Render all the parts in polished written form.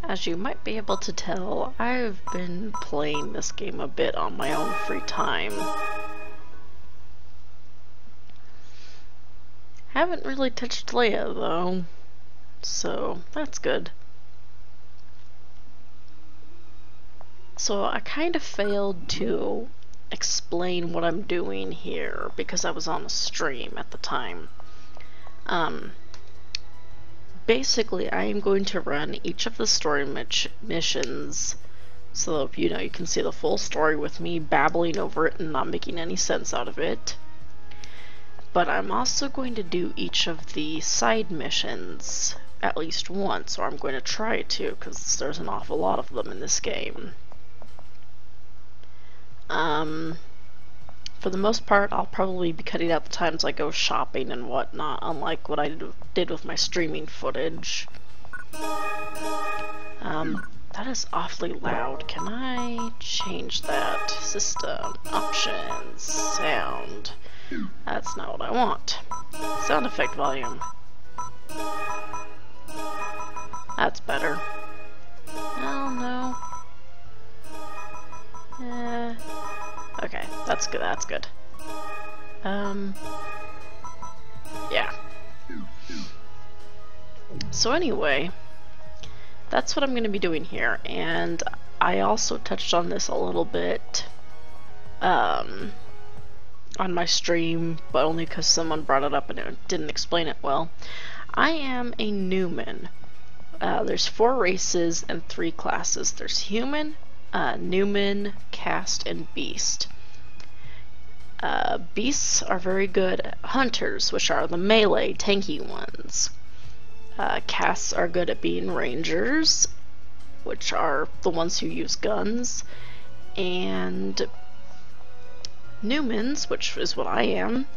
As you might be able to tell, I've been playing this game a bit on my own free time. Haven't really touched Leia though, so that's good. So I kind of failed to explain what I'm doing here because I was on a stream at the time. Basically, I am going to run each of the story missions so that, you know, you can see the full story with me babbling over it and not making any sense out of it. But I'm also going to do each of the side missions at least once, or I'm going to try to, because there's an awful lot of them in this game. For the most part, I'll probably be cutting out the times I go shopping and whatnot, unlike what I did with my streaming footage. That is awfully loud. Can I change that? System, options, sound. That's not what I want. Sound effect volume. That's better. Oh no. Okay, that's good, that's good. Yeah. So anyway, that's what I'm going to be doing here, and I also touched on this a little bit on my stream, but only because someone brought it up and it didn't explain it well. I am a Newman. There's 4 races and 3 classes. There's Human, Newman, Caste, and Beast. Beasts are very good at hunters, which are the melee, tanky ones. Castes are good at being rangers, which are the ones who use guns. And Newmans, which is what I am,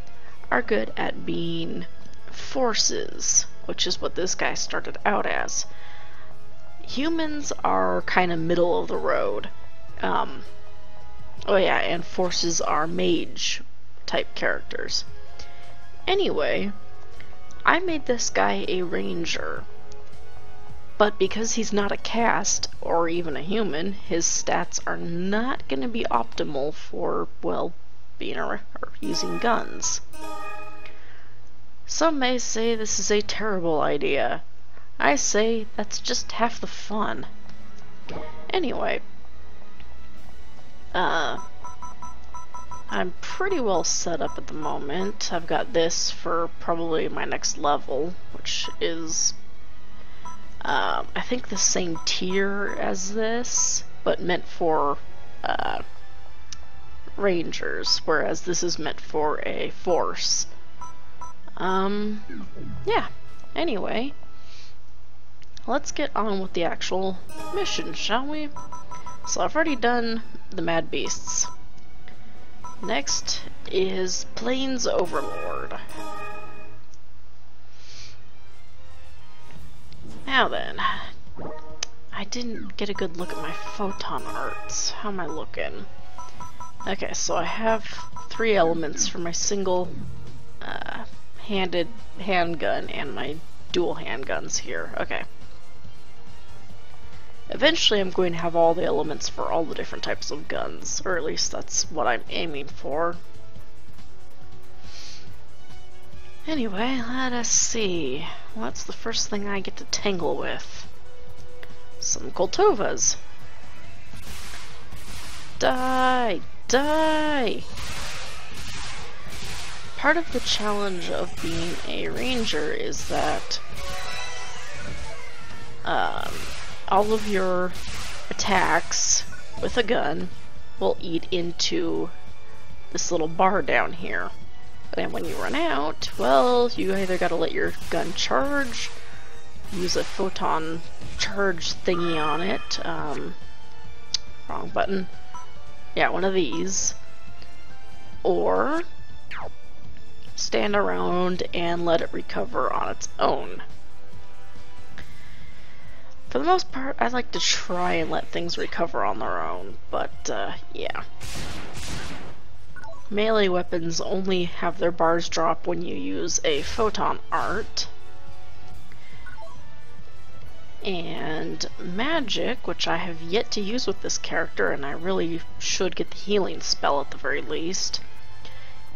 are good at being forces, which is what this guy started out as. Humans are kind of middle of the road. Oh yeah, and forces are mage type characters. Anyway, I made this guy a ranger, but because he's not a caste or even a human, his stats are not going to be optimal for, well, being or using guns. Some may say this is a terrible idea. I say that's just half the fun. Anyway, I'm pretty well set up at the moment. I've got this for probably my next level, which is I think the same tier as this, but meant for rangers, whereas this is meant for a force. Yeah, anyway, let's get on with the actual mission, shall we? So I've already done the Mad Beasts. Next is Plains Overlord. Now then, I didn't get a good look at my photon arts. How am I looking? Okay, so I have 3 elements for my single handed handgun and my dual handguns here. Okay. Eventually I'm going to have all the elements for all the different types of guns, or at least that's what I'm aiming for. Anyway, let us see. What's the first thing I get to tangle with? Some Koltovas. Die! Die! Part of the challenge of being a ranger is that all of your attacks with a gun will eat into this little bar down here. And when you run out, well, you either gotta let your gun charge, use a photon charge thingy on it, wrong button, yeah, one of these, or stand around and let it recover on its own. For the most part, I like to try and let things recover on their own, but yeah. Melee weapons only have their bars drop when you use a photon art. And magic, which I have yet to use with this character, and I really should get the healing spell at the very least,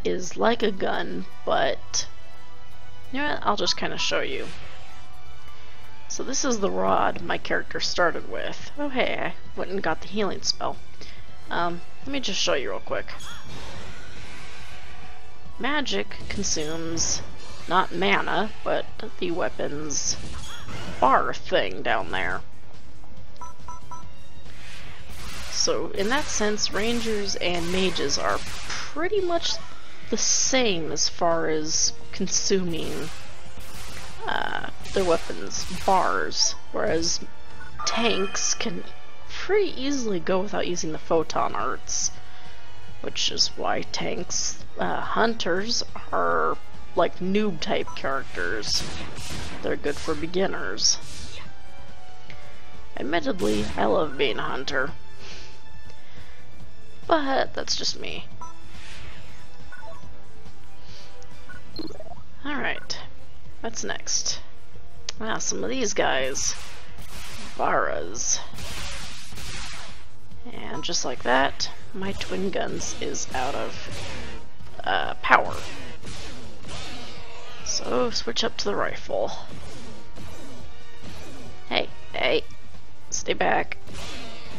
is like a gun, but you know what, I'll just kind of show you. So this is the rod my character started with. Oh hey, I went and got the healing spell. Let me just show you real quick. Magic consumes not mana, but the weapon's bar thing down there. So in that sense, rangers and mages are pretty much the same as far as consuming their weapons bars, whereas tanks can pretty easily go without using the photon arts, which is why tanks, hunters are like noob type characters. They're good for beginners. Admittedly, I love being a hunter, but that's just me. Alright, what's next? Ah, some of these guys. Varas. And just like that, my twin guns is out of power. So, switch up to the rifle. Hey, hey, stay back.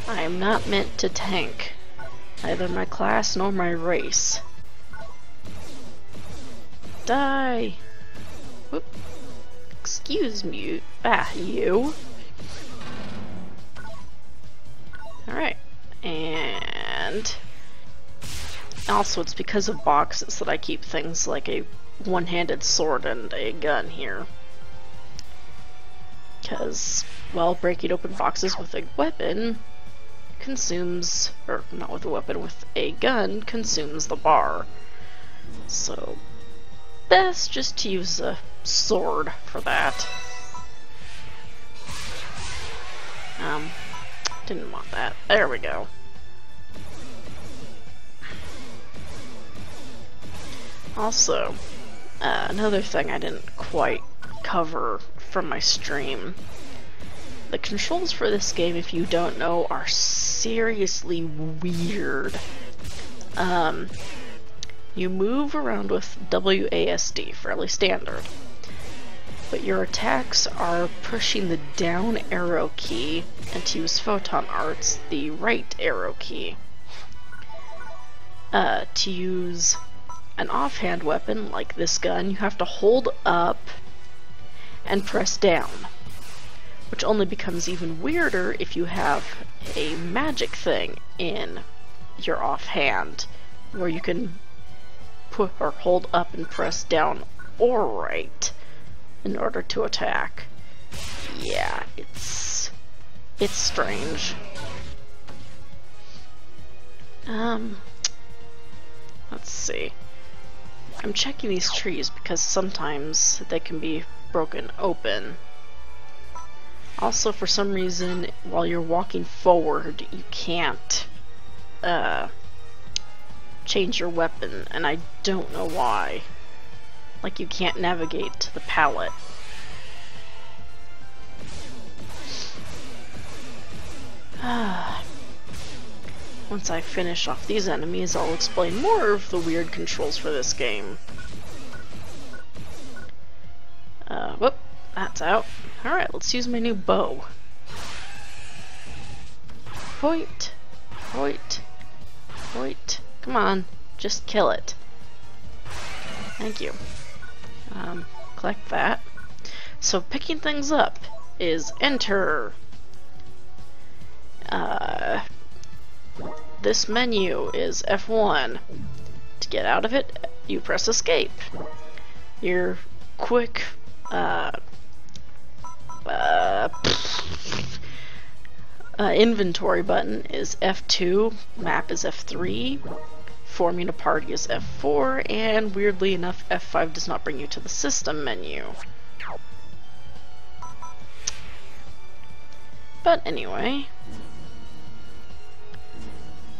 I am not meant to tank. Neither my class nor my race. Die! Whoop. Excuse me, you. Alright, and also it's because of boxes that I keep things like a one-handed sword and a gun here. Because, well, breaking open boxes with a weapon consumes, or not with a weapon, with a gun consumes the bar. So, best just to use a sword for that. Didn't want that. There we go. Also, another thing I didn't quite cover from my stream. The controls for this game, if you don't know, are seriously weird. You move around with WASD, fairly standard. But your attacks are pushing the down arrow key, and to use photon arts, the right arrow key. To use an offhand weapon like this gun, you have to hold up and press down, which only becomes even weirder if you have a magic thing in your offhand, where you can put or hold up and press down or right in order to attack. Yeah, it's strange. Let's see. I'm checking these trees because sometimes they can be broken open. Also, for some reason, while you're walking forward, you can't change your weapon, and I don't know why. Like, you can't navigate to the palette. Once I finish off these enemies, I'll explain more of the weird controls for this game. Whoop, that's out. Alright, let's use my new bow. Hoit, hoit, hoit. Come on, just kill it. Thank you. Collect that. So picking things up is enter. This menu is F1. To get out of it, you press escape. Your quick inventory button is F2, map is F3, forming a party is F4, and weirdly enough, F5 does not bring you to the system menu. But anyway,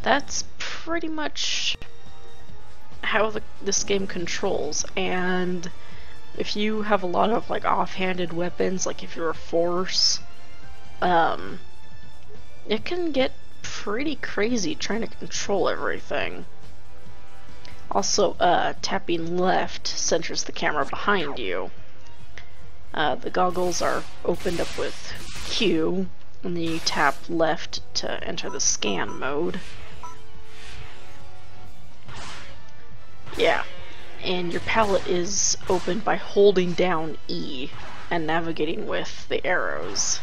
that's pretty much how this game controls. And if you have a lot of like offhanded weapons, like if you're a force, it can get pretty crazy trying to control everything. Also, tapping left centers the camera behind you. The goggles are opened up with Q, and then you tap left to enter the scan mode. Yeah, and your palette is opened by holding down E and navigating with the arrows.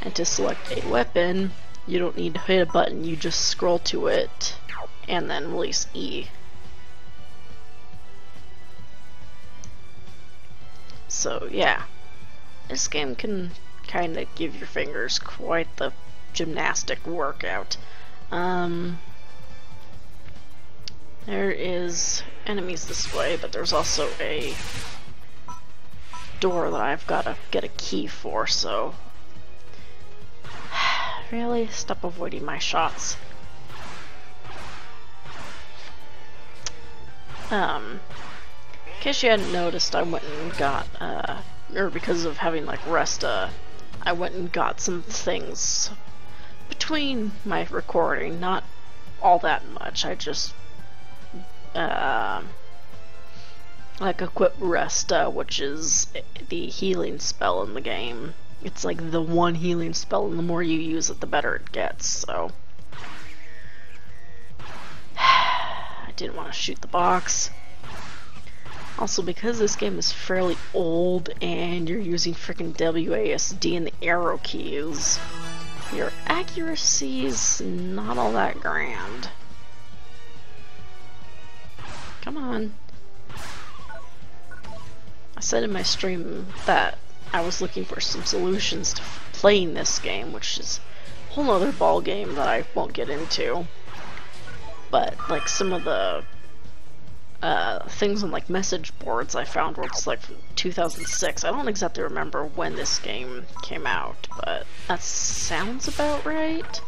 And to select a weapon, you don't need to hit a button, you just scroll to it and then release E. So yeah, this game can kind of give your fingers quite the gymnastic workout. There is enemies this way, but there's also a door that I've got to get a key for, so really stop avoiding my shots. In case you hadn't noticed, I went and got, or because of having like rest, I went and got some things between my recording, not all that much. I just like equip rest, which is the healing spell in the game. It's like the one healing spell, and the more you use it, the better it gets, so I didn't want to shoot the box. Also, because this game is fairly old and you're using freaking WASD and the arrow keys, your accuracy is not all that grand. Come on. I said in my stream that I was looking for some solutions to playing this game, which is a whole other ball game that I won't get into. But like some of the things on like message boards I found were just like from 2006. I don't exactly remember when this game came out, but that sounds about right.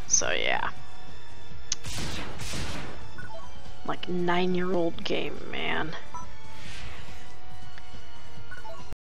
So yeah. Like 9-year-old game, man.